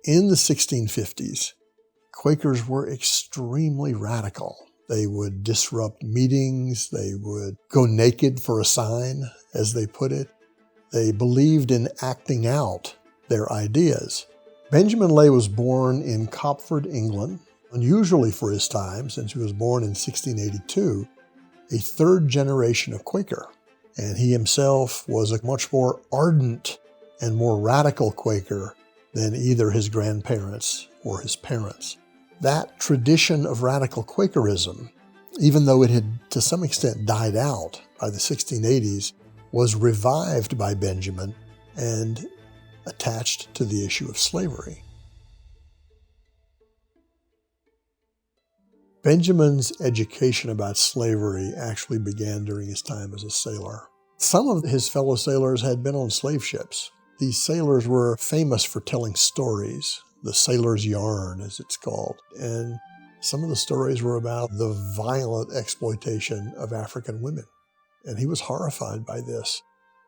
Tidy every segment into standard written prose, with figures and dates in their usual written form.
In the 1650s, Quakers were extremely radical. They would disrupt meetings. They would go naked for a sign, as they put it. They believed in acting out their ideas. Benjamin Lay was born in Copforde, England, unusually for his time, since he was born in 1682, a third generation of Quaker. And he himself was a much more ardent and more radical Quaker than either his grandparents or his parents. That tradition of radical Quakerism, even though it had to some extent died out by the 1680s, was revived by Benjamin and attached to the issue of slavery. Benjamin's education about slavery actually began during his time as a sailor. Some of his fellow sailors had been on slave ships. These sailors were famous for telling stories, the sailor's yarn, as it's called. And some of the stories were about the violent exploitation of African women. And he was horrified by this.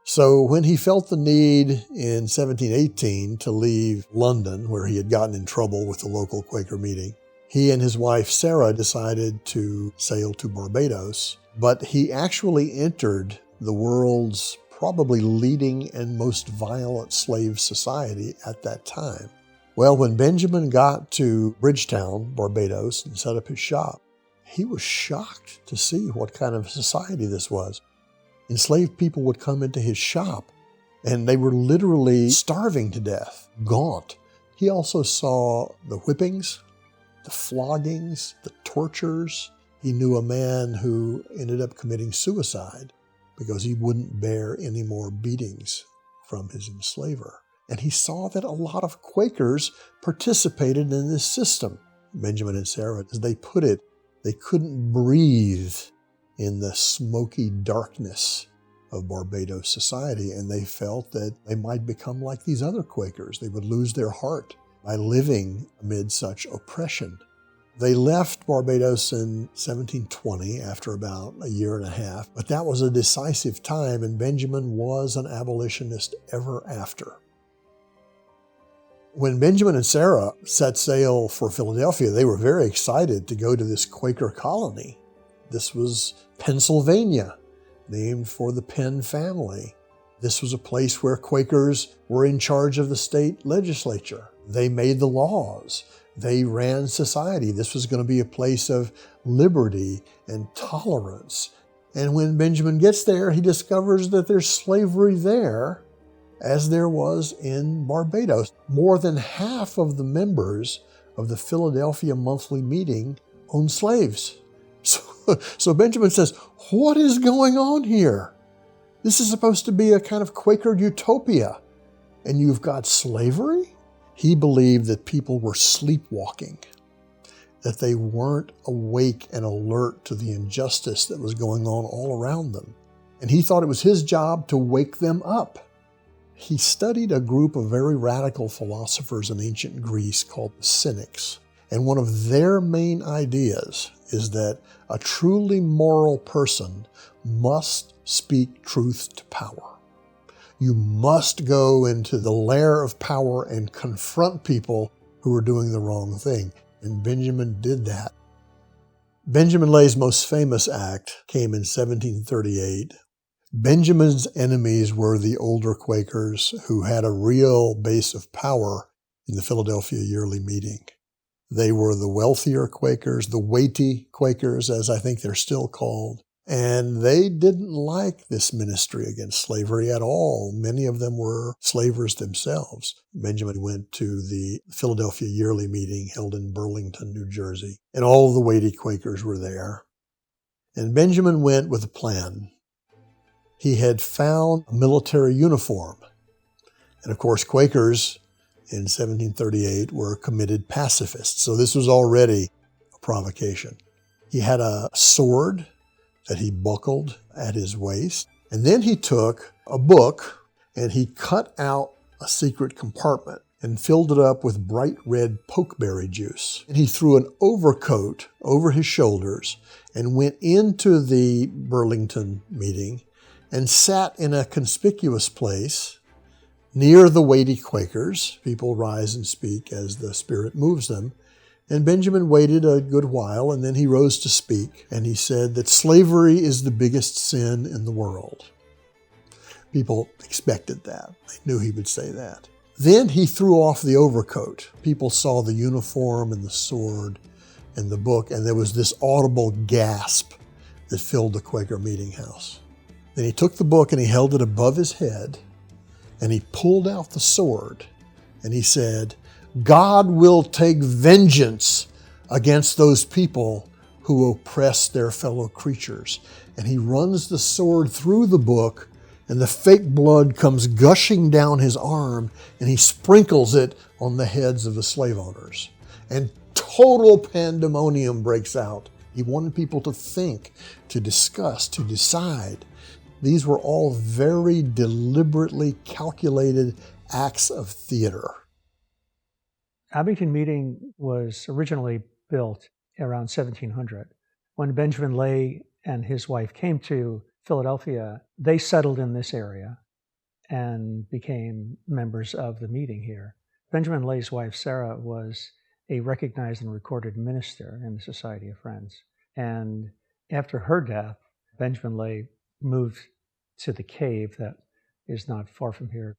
So when he felt the need in 1718 to leave London, where he had gotten in trouble with the local Quaker meeting, he and his wife Sarah decided to sail to Barbados. But he actually entered the world's probably leading and most violent slave society at that time. Well, when Benjamin got to Bridgetown, Barbados, and set up his shop, he was shocked to see what kind of society this was. Enslaved people would come into his shop, and they were literally starving to death, gaunt. He also saw the whippings, the floggings, the tortures. He knew a man who ended up committing suicide because he wouldn't bear any more beatings from his enslaver. And he saw that a lot of Quakers participated in this system. Benjamin and Sarah, as they put it, they couldn't breathe in the smoky darkness of Barbados society, and they felt that they might become like these other Quakers. They would lose their heart by living amid such oppression. They left Barbados in 1720 after about a year and a half, but that was a decisive time, and Benjamin was an abolitionist ever after. When Benjamin and Sarah set sail for Philadelphia, they were very excited to go to this Quaker colony. This was Pennsylvania, named for the Penn family. This was a place where Quakers were in charge of the state legislature. They made the laws. They ran society. This was going to be a place of liberty and tolerance. And when Benjamin gets there, he discovers that there's slavery there, as there was in Barbados. More than half of the members of the Philadelphia Monthly Meeting owned slaves. So Benjamin says, what is going on here? This is supposed to be a kind of Quaker utopia, and you've got slavery? He believed that people were sleepwalking, that they weren't awake and alert to the injustice that was going on all around them. And he thought it was his job to wake them up. He studied a group of very radical philosophers in ancient Greece called the Cynics. And one of their main ideas is that a truly moral person must speak truth to power. You must go into the lair of power and confront people who are doing the wrong thing. And Benjamin did that. Benjamin Lay's most famous act came in 1738. Benjamin's enemies were the older Quakers who had a real base of power in the Philadelphia Yearly Meeting. They were the wealthier Quakers, the weighty Quakers, as I think they're still called. And they didn't like this ministry against slavery at all. Many of them were slavers themselves. Benjamin went to the Philadelphia Yearly Meeting held in Burlington, New Jersey, and all the weighty Quakers were there. And Benjamin went with a plan. He had found a military uniform. And of course, Quakers in 1738 were committed pacifists. So this was already a provocation. He had a sword that he buckled at his waist. And then he took a book and he cut out a secret compartment and filled it up with bright red pokeberry juice. And he threw an overcoat over his shoulders and went into the Burlington meeting and sat in a conspicuous place Near the weighty Quakers, people rise and speak as the Spirit moves them. And Benjamin waited a good while, and then he rose to speak, and he said that slavery is the biggest sin in the world. People expected that. They knew he would say that. Then he threw off the overcoat. People saw the uniform and the sword and the book, and there was this audible gasp that filled the Quaker meeting house. Then he took the book and he held it above his head, and he pulled out the sword, and he said, God will take vengeance against those people who oppress their fellow creatures. And he runs the sword through the book, and the fake blood comes gushing down his arm, and he sprinkles it on the heads of the slave owners. And total pandemonium breaks out. He wanted people to think, to discuss, to decide. These were all very deliberately calculated acts of theater. Abington Meeting was originally built around 1700. When Benjamin Lay and his wife came to Philadelphia, they settled in this area and became members of the meeting here. Benjamin Lay's wife, Sarah, was a recognized and recorded minister in the Society of Friends. And after her death, Benjamin Lay moved to the cave that is not far from here.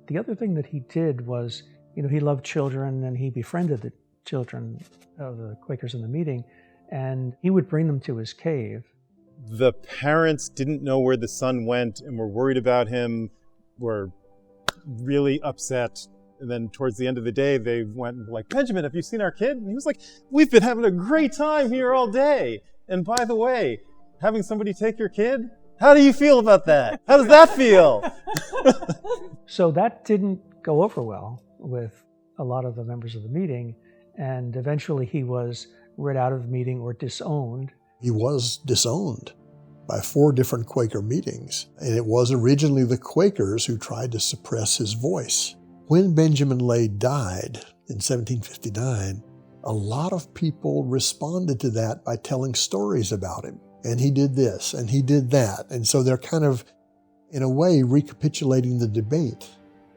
The other thing that he did was, he loved children, and he befriended the children of the Quakers in the meeting, and he would bring them to his cave. The parents didn't know where the son went and were worried about him, were really upset. And then towards the end of the day, they went and were like, Benjamin, have you seen our kid? And he was like, we've been having a great time here all day. And by the way, having somebody take your kid? How do you feel about that? How does that feel? So that didn't go over well with a lot of the members of the meeting, and eventually he was read out of the meeting or disowned. He was disowned by 4 different Quaker meetings, and it was originally the Quakers who tried to suppress his voice. When Benjamin Lay died in 1759, a lot of people responded to that by telling stories about him. And he did this, and he did that. And so they're kind of, in a way, recapitulating the debate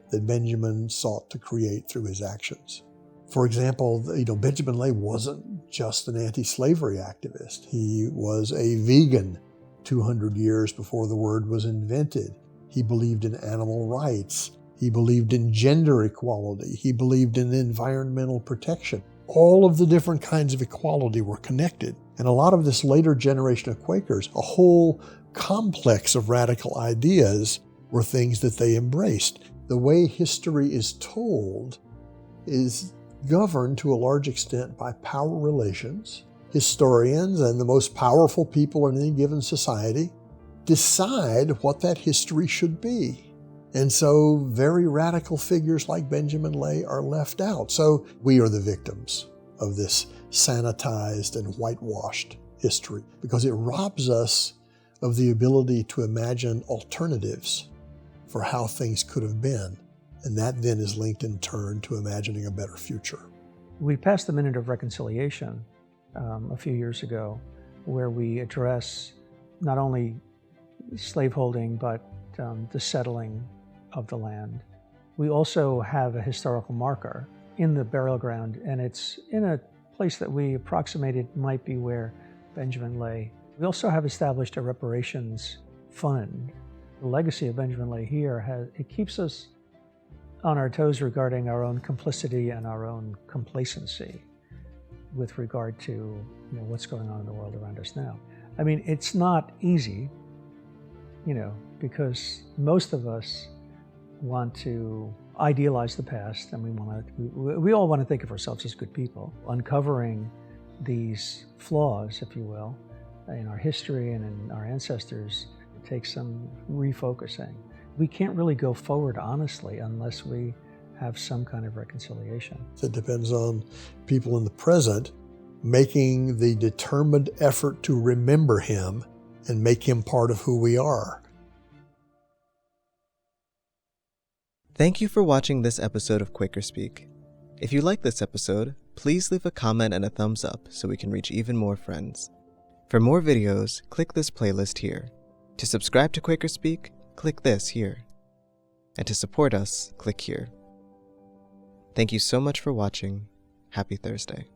that Benjamin sought to create through his actions. For example, Benjamin Lay wasn't just an anti-slavery activist. He was a vegan 200 years before the word was invented. He believed in animal rights. He believed in gender equality. He believed in environmental protection. All of the different kinds of equality were connected. And a lot of this later generation of Quakers, a whole complex of radical ideas, were things that they embraced. The way history is told is governed to a large extent by power relations. Historians and the most powerful people in any given society decide what that history should be. And so very radical figures like Benjamin Lay are left out. So we are the victims of this sanitized and whitewashed history because it robs us of the ability to imagine alternatives for how things could have been. And that then is linked in turn to imagining a better future. We passed the Minute of Reconciliation a few years ago, where we address not only slaveholding, but the settling of the land. We also have a historical marker in the burial ground, and it's in a place that we approximated might be where Benjamin lay. We also have established a reparations fund. The legacy of Benjamin Lay here it keeps us on our toes regarding our own complicity and our own complacency with regard to what's going on in the world around us now. I mean, it's not easy, because most of us want to idealize the past, and we all want to think of ourselves as good people. Uncovering these flaws, if you will, in our history and in our ancestors takes some refocusing. We can't really go forward honestly unless we have some kind of reconciliation. It depends on people in the present making the determined effort to remember him and make him part of who we are. Thank you for watching this episode of QuakerSpeak. If you like this episode, please leave a comment and a thumbs up so we can reach even more friends. For more videos, click this playlist here. To subscribe to QuakerSpeak, click this here. And to support us, click here. Thank you so much for watching. Happy Thursday.